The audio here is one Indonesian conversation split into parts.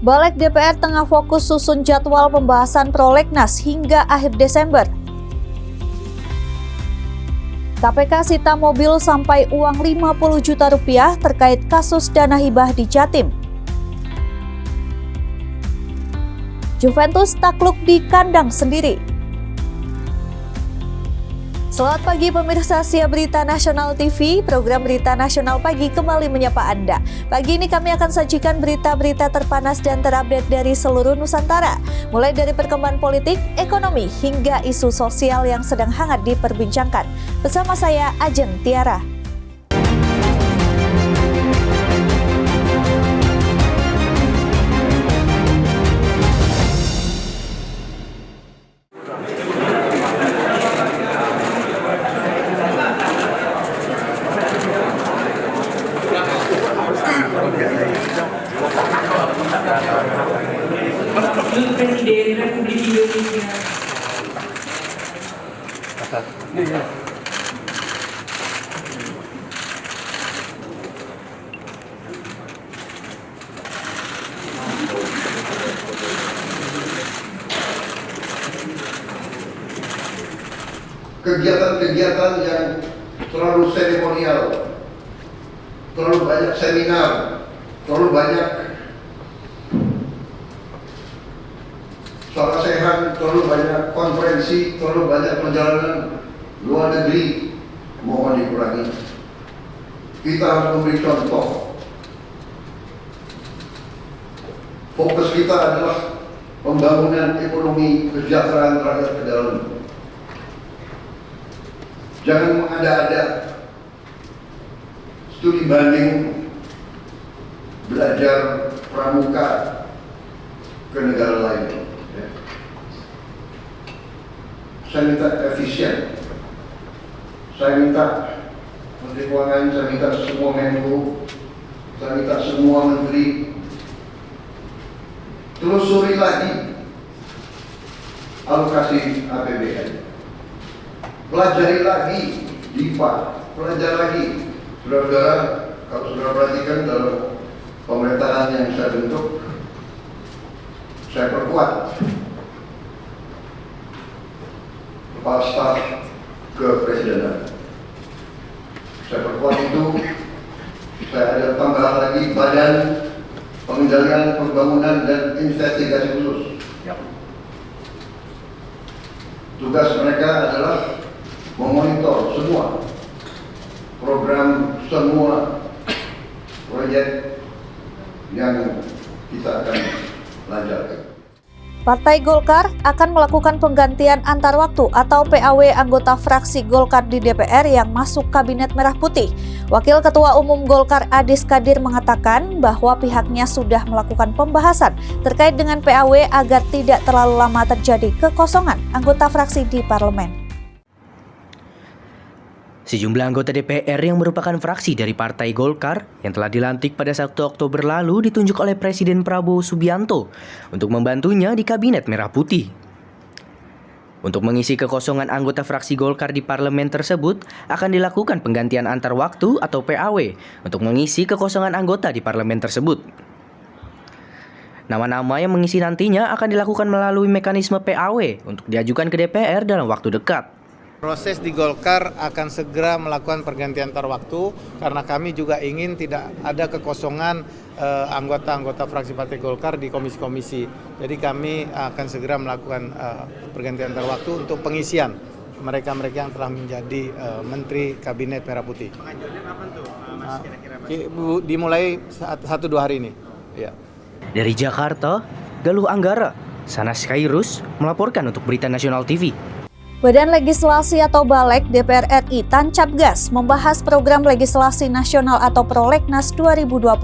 Balik DPR tengah fokus susun jadwal pembahasan prolegnas hingga akhir Desember. KPK sita mobil sampai uang 50 juta rupiah terkait kasus dana hibah di Jatim. Juventus takluk di kandang sendiri. Selamat pagi pemirsa Sia Berita Nasional TV, program Berita Nasional Pagi kembali menyapa Anda. Pagi ini kami akan sajikan berita-berita terpanas dan terupdate dari seluruh Nusantara. Mulai dari perkembangan politik, ekonomi, hingga isu sosial yang sedang hangat diperbincangkan. Bersama saya, Ajeng Tiara. Presiden Republik Indonesia. Kegiatan-kegiatan yang terlalu seremonial, terlalu banyak seminar, terlalu banyak soal sehat, terlalu banyak konferensi, terlalu banyak perjalanan luar negeri, mohon dikurangi. Kita harus memberi contoh. Fokus kita adalah pembangunan ekonomi kesejahteraan rakyat ke dalam. Jangan mengada-ada studi banding belajar pramuka ke negara lain. Saya minta efisien. Saya minta Menteri Keuangan, saya minta semua Menko, saya minta semua Menteri telusuri lagi alokasi APBN. Pelajari lagi DIPA, pelajari lagi. Saudara-saudara, kalau saudara perhatikan dalam pemerintahan yang saya bentuk, saya perkuat Kepala Staf Kepresidenan. Saya perkuat itu, saya ada tambahan lagi Badan Pengendalian Pembangunan dan Investigasi Khusus. Tugas mereka adalah memonitor semua program, semua proyek yang kita akan lancarkan. Partai Golkar akan melakukan penggantian antar waktu atau PAW anggota fraksi Golkar di DPR yang masuk Kabinet Merah Putih. Wakil Ketua Umum Golkar Adis Kadir mengatakan bahwa pihaknya sudah melakukan pembahasan terkait dengan PAW agar tidak terlalu lama terjadi kekosongan anggota fraksi di parlemen. Sejumlah anggota DPR yang merupakan fraksi dari Partai Golkar yang telah dilantik pada 1 Oktober lalu ditunjuk oleh Presiden Prabowo Subianto untuk membantunya di Kabinet Merah Putih. Untuk mengisi kekosongan anggota fraksi Golkar di parlemen tersebut, akan dilakukan penggantian antar waktu atau PAW untuk mengisi kekosongan anggota di parlemen tersebut. Nama-nama yang mengisi nantinya akan dilakukan melalui mekanisme PAW untuk diajukan ke DPR dalam waktu dekat. Proses di Golkar akan segera melakukan pergantian antar waktu karena kami juga ingin tidak ada kekosongan anggota-anggota fraksi Partai Golkar di komisi-komisi. Jadi kami akan segera melakukan pergantian antar waktu untuk pengisian mereka-mereka yang telah menjadi Menteri Kabinet Merah Putih. Pengajuannya kapan tuh, Mas? Kira-kira Dimulai 1-2 hari ini. Ya. Dari Jakarta, Galuh Anggara, Sanas Kairus melaporkan untuk Berita Nasional TV. Badan Legislasi atau Balek DPR RI tancap gas membahas program legislasi nasional atau Prolegnas 2025.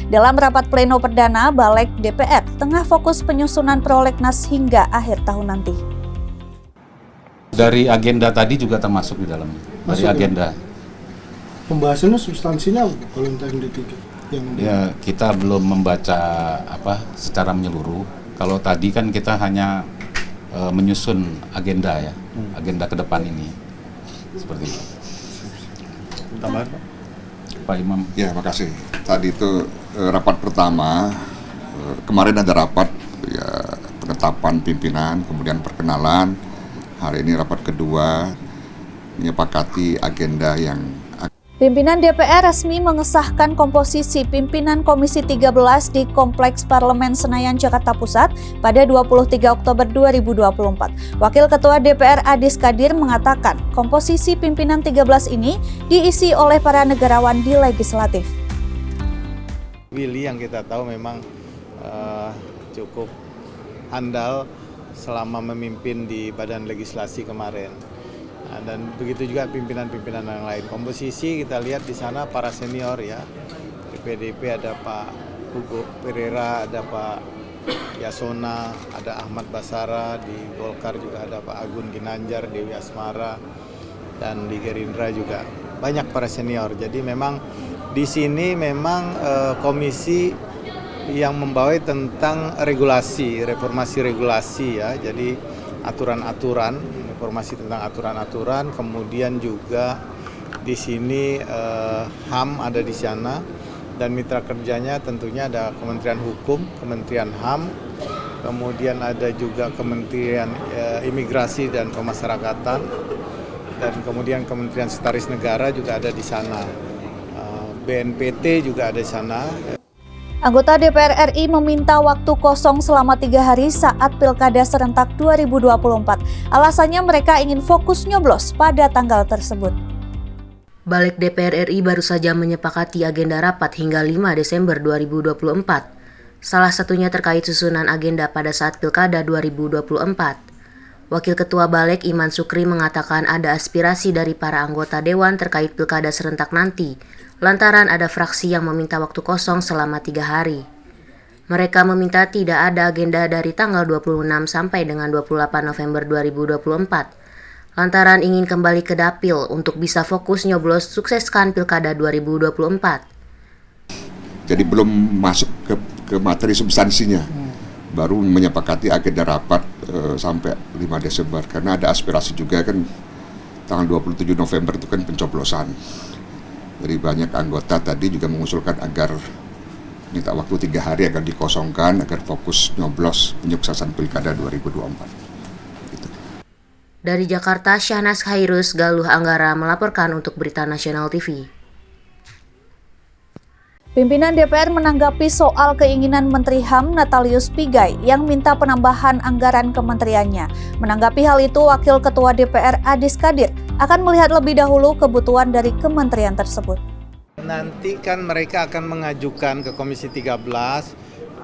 Dalam rapat pleno perdana, Balek DPR tengah fokus penyusunan Prolegnas hingga akhir tahun nanti. Dari agenda tadi juga termasuk di dalamnya. Dari agenda. Pembahasannya substansinya kalau untuk MD3 yang Ya, kita belum membaca secara menyeluruh. Kalau tadi kan kita hanya menyusun agenda ya, agenda ke depan ini. Seperti itu. Tambahan, Pak? Pak Imam. Ya, makasih. Tadi itu rapat pertama Kemarin ada rapat ya, penetapan pimpinan, kemudian perkenalan. Hari ini rapat kedua menyepakati agenda yang Pimpinan DPR resmi mengesahkan komposisi pimpinan Komisi 13 di Kompleks Parlemen Senayan, Jakarta Pusat pada 23 Oktober 2024. Wakil Ketua DPR Adis Kadir mengatakan komposisi pimpinan 13 ini diisi oleh para negarawan di legislatif. Willy yang kita tahu memang cukup handal selama memimpin di Badan Legislasi kemarin. Dan begitu juga pimpinan-pimpinan yang lain. Komposisi kita lihat di sana para senior ya. Di PDIP ada Pak Hugo Pereira, ada Pak Yasona, ada Ahmad Basara, di Golkar juga ada Pak Agun Ginanjar, Dewi Asmara, dan di Gerindra juga banyak para senior. Jadi memang di sini memang komisi yang membawa tentang regulasi, reformasi regulasi ya. Jadi aturan-aturan, informasi tentang aturan-aturan, kemudian juga di sini HAM ada di sana, dan mitra kerjanya tentunya ada Kementerian Hukum, Kementerian HAM, kemudian ada juga Kementerian Imigrasi dan Pemasyarakatan, dan kemudian Kementerian Sekretaris Negara juga ada di sana, BNPT juga ada di sana. Anggota DPR RI meminta waktu kosong selama 3 hari saat Pilkada serentak 2024. Alasannya mereka ingin fokus nyoblos pada tanggal tersebut. Balik DPR RI baru saja menyepakati agenda rapat hingga 5 Desember 2024. Salah satunya terkait susunan agenda pada saat Pilkada 2024. Wakil Ketua Balik Iman Sukri mengatakan ada aspirasi dari para anggota Dewan terkait Pilkada serentak nanti, lantaran ada fraksi yang meminta waktu kosong selama 3 hari. Mereka meminta tidak ada agenda dari tanggal 26 sampai dengan 28 November 2024, lantaran ingin kembali ke dapil untuk bisa fokus nyoblos sukseskan Pilkada 2024. jadi belum masuk ke materi substansinya. Baru menyepakati agenda rapat sampai 5 Desember karena ada aspirasi juga kan tanggal 27 November itu kan pencoblosan. Jadi banyak anggota tadi juga mengusulkan agar minta waktu 3 hari agar dikosongkan agar fokus nyoblos penyuksesan Pilkada 2024. Gitu. Dari Jakarta, Syahnas Khairus, Galuh Anggara melaporkan untuk Berita Nasional TV. Pimpinan DPR menanggapi soal keinginan Menteri HAM Natalius Pigai yang minta penambahan anggaran kementeriannya. Menanggapi hal itu, Wakil Ketua DPR Adis Kadir akan melihat lebih dahulu kebutuhan dari kementerian tersebut. Nanti kan mereka akan mengajukan ke Komisi 13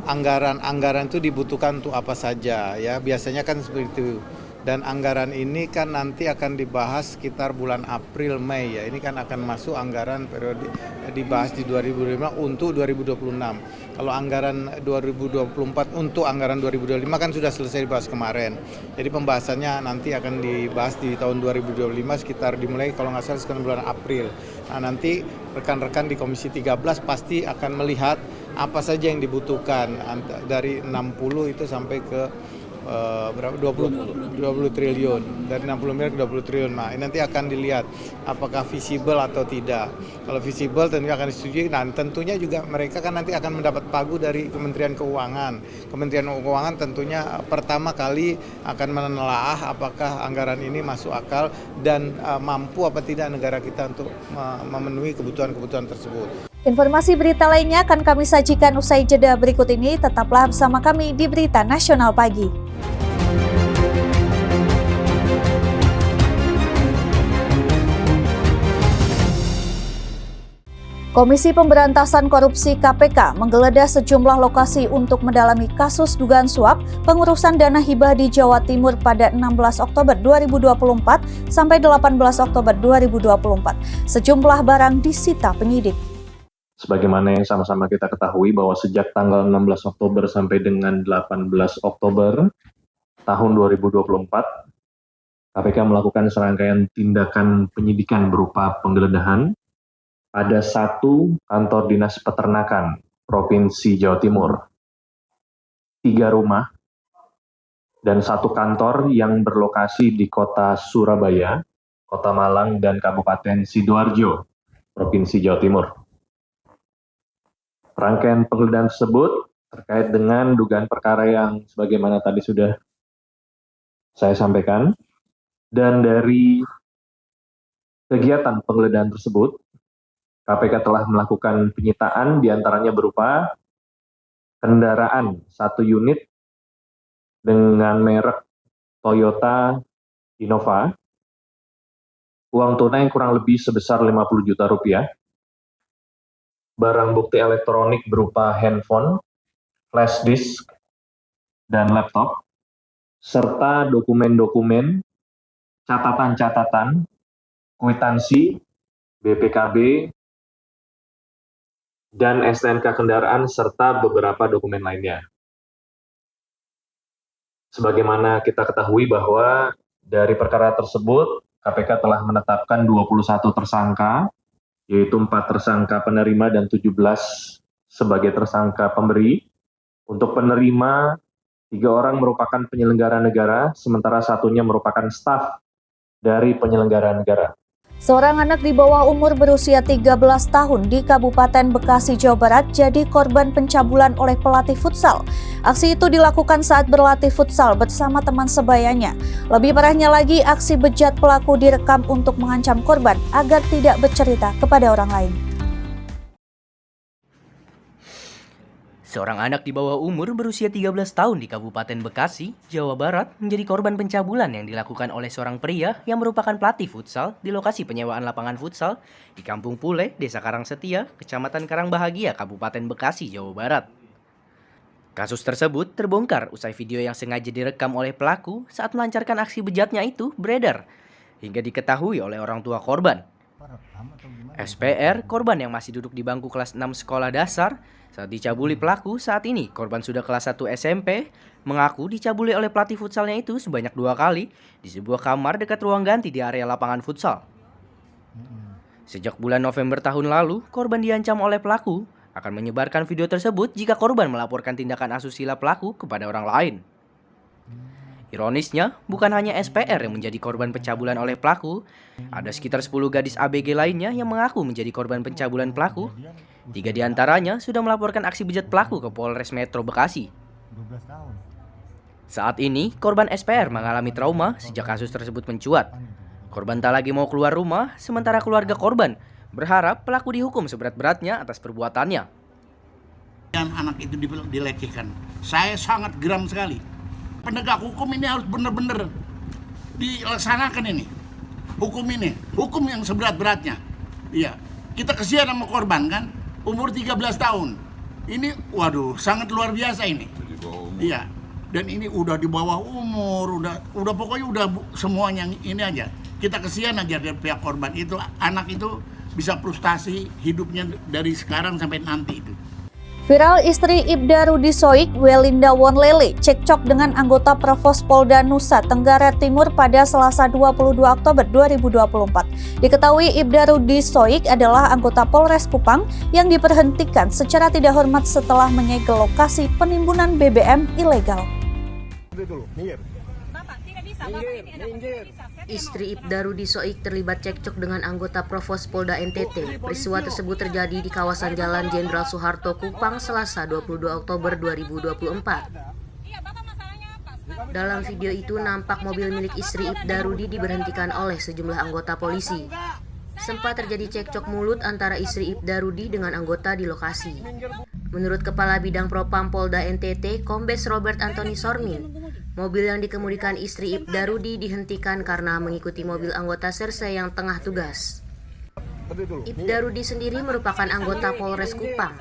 anggaran itu dibutuhkan untuk apa saja ya, biasanya kan seperti itu. Dan anggaran ini kan nanti akan dibahas sekitar bulan April Mei ya. Ini kan akan masuk anggaran periode dibahas di 2025 untuk 2026. Kalau anggaran 2024 untuk anggaran 2025 kan sudah selesai dibahas kemarin. Jadi pembahasannya nanti akan dibahas di tahun 2025 sekitar dimulai kalau nggak salah sekitar bulan April. Nah, nanti rekan-rekan di Komisi 13 pasti akan melihat apa saja yang dibutuhkan dari 60 itu sampai ke berapa 20 triliun, dari 60 miliar ke 20 triliun. Nah, ini nanti akan dilihat apakah visible atau tidak. Kalau visible tentunya akan disetujui. Nah, tentunya juga mereka kan nanti akan mendapat pagu dari Kementerian Keuangan. Kementerian Keuangan tentunya pertama kali akan menelaah apakah anggaran ini masuk akal dan mampu apa tidak negara kita untuk memenuhi kebutuhan-kebutuhan tersebut. Informasi berita lainnya akan kami sajikan usai jeda berikut ini. Tetaplah bersama kami di Berita Nasional Pagi. Komisi Pemberantasan Korupsi KPK menggeledah sejumlah lokasi untuk mendalami kasus dugaan suap pengurusan dana hibah di Jawa Timur pada 16 Oktober 2024 sampai 18 Oktober 2024. Sejumlah barang disita penyidik. Sebagaimana yang sama-sama kita ketahui bahwa sejak tanggal 16 Oktober sampai dengan 18 Oktober tahun 2024, KPK melakukan serangkaian tindakan penyidikan berupa penggeledahan pada 1 kantor dinas peternakan Provinsi Jawa Timur, 3 rumah, dan 1 kantor yang berlokasi di Kota Surabaya, Kota Malang, dan Kabupaten Sidoarjo, Provinsi Jawa Timur. Rangkaian penggeledahan tersebut terkait dengan dugaan perkara yang sebagaimana tadi sudah saya sampaikan. Dan dari kegiatan penggeledahan tersebut, KPK telah melakukan penyitaan diantaranya berupa kendaraan 1 unit dengan merek Toyota Innova, uang tunai kurang lebih sebesar 50 juta rupiah, barang bukti elektronik berupa handphone, flash disk, dan laptop, serta dokumen-dokumen, catatan-catatan, kwitansi, BPKB, dan STNK kendaraan, serta beberapa dokumen lainnya. Sebagaimana kita ketahui bahwa dari perkara tersebut, KPK telah menetapkan 21 tersangka, yaitu 4 tersangka penerima dan 17 sebagai tersangka pemberi. Untuk penerima, 3 orang merupakan penyelenggara negara, sementara satunya merupakan staf dari penyelenggara negara. Seorang anak di bawah umur berusia 13 tahun di Kabupaten Bekasi, Jawa Barat jadi korban pencabulan oleh pelatih futsal. Aksi itu dilakukan saat berlatih futsal bersama teman sebayanya. Lebih parahnya lagi, aksi bejat pelaku direkam untuk mengancam korban agar tidak bercerita kepada orang lain. Seorang anak di bawah umur berusia 13 tahun di Kabupaten Bekasi, Jawa Barat menjadi korban pencabulan yang dilakukan oleh seorang pria yang merupakan pelatih futsal di lokasi penyewaan lapangan futsal di Kampung Pule, Desa Karangsetia, Kecamatan Karangbahagia, Kabupaten Bekasi, Jawa Barat. Kasus tersebut terbongkar usai video yang sengaja direkam oleh pelaku saat melancarkan aksi bejatnya itu beredar hingga diketahui oleh orang tua korban. SPR, korban yang masih duduk di bangku kelas 6 sekolah dasar, saat dicabuli pelaku saat ini korban sudah kelas 1 SMP, mengaku dicabuli oleh pelatih futsalnya itu sebanyak 2 kali di sebuah kamar dekat ruang ganti di area lapangan futsal. Sejak bulan November tahun lalu, korban diancam oleh pelaku akan menyebarkan video tersebut jika korban melaporkan tindakan asusila pelaku kepada orang lain. Ironisnya, bukan hanya SPR yang menjadi korban pencabulan oleh pelaku, ada sekitar 10 gadis ABG lainnya yang mengaku menjadi korban pencabulan pelaku. 3 diantaranya sudah melaporkan aksi bejat pelaku ke Polres Metro Bekasi. Saat ini, korban SPR mengalami trauma sejak kasus tersebut mencuat. Korban tak lagi mau keluar rumah, sementara keluarga korban berharap pelaku dihukum seberat-beratnya atas perbuatannya. Anak itu dilecehkan. Saya sangat geram sekali. Penegak hukum ini harus benar-benar dilaksanakan ini. Hukum yang seberat-beratnya. Iya, kita kesian sama korban kan, umur 13 tahun. Ini waduh, sangat luar biasa ini. Iya. Dan ini udah di bawah umur, udah pokoknya udah semuanya ini aja. Kita kesian aja dari pihak korban itu, anak itu bisa frustasi hidupnya dari sekarang sampai nanti itu. Viral istri Ibda Rudi Soik, Welinda Wonlele, cekcok dengan anggota Provos Polda Nusa Tenggara Timur pada Selasa 22 Oktober 2024. Diketahui Ibda Rudi Soik adalah anggota Polres Kupang yang diberhentikan secara tidak hormat setelah menyegel lokasi penimbunan BBM ilegal. Istri Ibda Rudi Soik terlibat cekcok dengan anggota Provos Polda NTT. Peristiwa tersebut terjadi di kawasan Jalan Jenderal Soeharto, Kupang, Selasa 22 Oktober 2024. Dalam video itu nampak mobil milik istri Ibda Rudi diberhentikan oleh sejumlah anggota polisi. Sempat terjadi cekcok mulut antara istri Ibda Rudi dengan anggota di lokasi. Menurut Kepala Bidang Propam Polda NTT, Kombes Robert Anthony Sormin, mobil yang dikemudikan istri Ibda Rudi dihentikan karena mengikuti mobil anggota Serse yang tengah tugas. Ibda Rudi sendiri merupakan anggota Polres Kupang.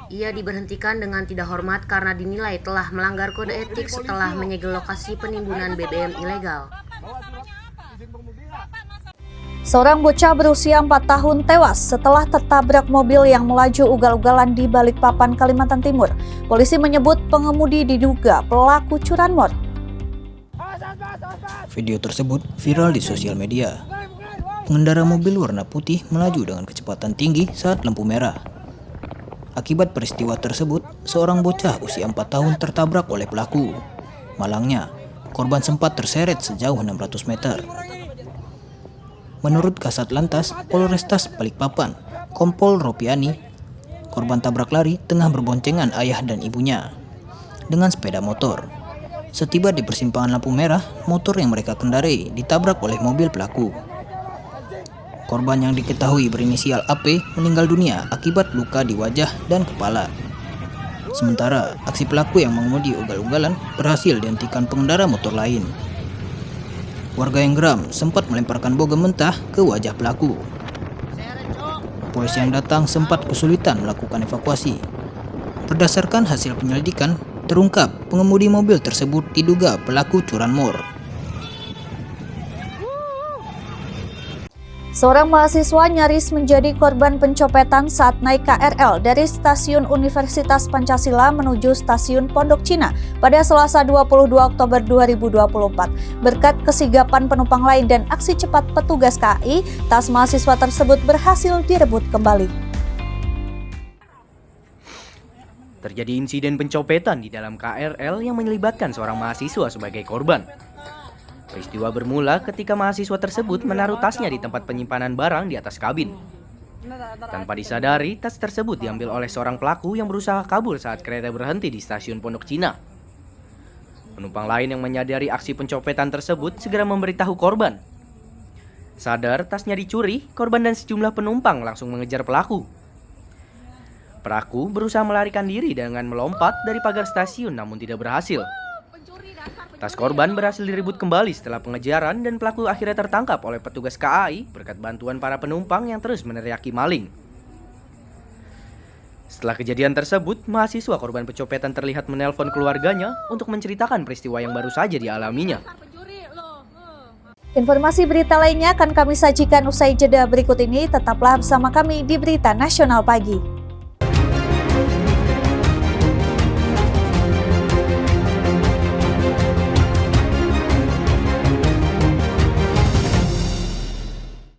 Ia diberhentikan dengan tidak hormat karena dinilai telah melanggar kode etik setelah menyegel lokasi penimbunan BBM ilegal. Seorang bocah berusia 4 tahun tewas setelah tertabrak mobil yang melaju ugal-ugalan di Balikpapan, Kalimantan Timur. Polisi menyebut pengemudi diduga pelaku curanmor. Video tersebut viral di sosial media. Pengendara mobil warna putih melaju dengan kecepatan tinggi saat lampu merah. Akibat peristiwa tersebut, seorang bocah usia 4 tahun tertabrak oleh pelaku. Malangnya, korban sempat terseret sejauh 600 meter. Menurut Kasat Lantas Polrestas Balikpapan, Kompol Ropiani, korban tabrak lari tengah berboncengan ayah dan ibunya dengan sepeda motor. Setiba di persimpangan lampu merah, motor yang mereka kendarai ditabrak oleh mobil pelaku. Korban yang diketahui berinisial AP meninggal dunia akibat luka di wajah dan kepala. Sementara aksi pelaku yang mengemudi ugal-ugalan berhasil dihentikan pengendara motor lain. Warga yang geram sempat melemparkan bogem mentah ke wajah pelaku. Polisi yang datang sempat kesulitan melakukan evakuasi. Berdasarkan hasil penyelidikan, terungkap pengemudi mobil tersebut diduga pelaku curanmor. Seorang mahasiswa nyaris menjadi korban pencopetan saat naik KRL dari stasiun Universitas Pancasila menuju stasiun Pondok Cina pada Selasa 22 Oktober 2024. Berkat kesigapan penumpang lain dan aksi cepat petugas KAI, tas mahasiswa tersebut berhasil direbut kembali. Terjadi insiden pencopetan di dalam KRL yang melibatkan seorang mahasiswa sebagai korban. Peristiwa bermula ketika mahasiswa tersebut menaruh tasnya di tempat penyimpanan barang di atas kabin. Tanpa disadari, tas tersebut diambil oleh seorang pelaku yang berusaha kabur saat kereta berhenti di stasiun Pondok Cina. Penumpang lain yang menyadari aksi pencopetan tersebut segera memberitahu korban. Sadar tasnya dicuri, korban dan sejumlah penumpang langsung mengejar pelaku. Pelaku berusaha melarikan diri dengan melompat dari pagar stasiun namun tidak berhasil. Tas korban berhasil direbut kembali setelah pengejaran dan pelaku akhirnya tertangkap oleh petugas KAI berkat bantuan para penumpang yang terus meneriaki maling. Setelah kejadian tersebut, mahasiswa korban pencopetan terlihat menelpon keluarganya untuk menceritakan peristiwa yang baru saja dialaminya. Informasi berita lainnya akan kami sajikan usai jeda berikut ini. Tetaplah bersama kami di Berita Nasional Pagi.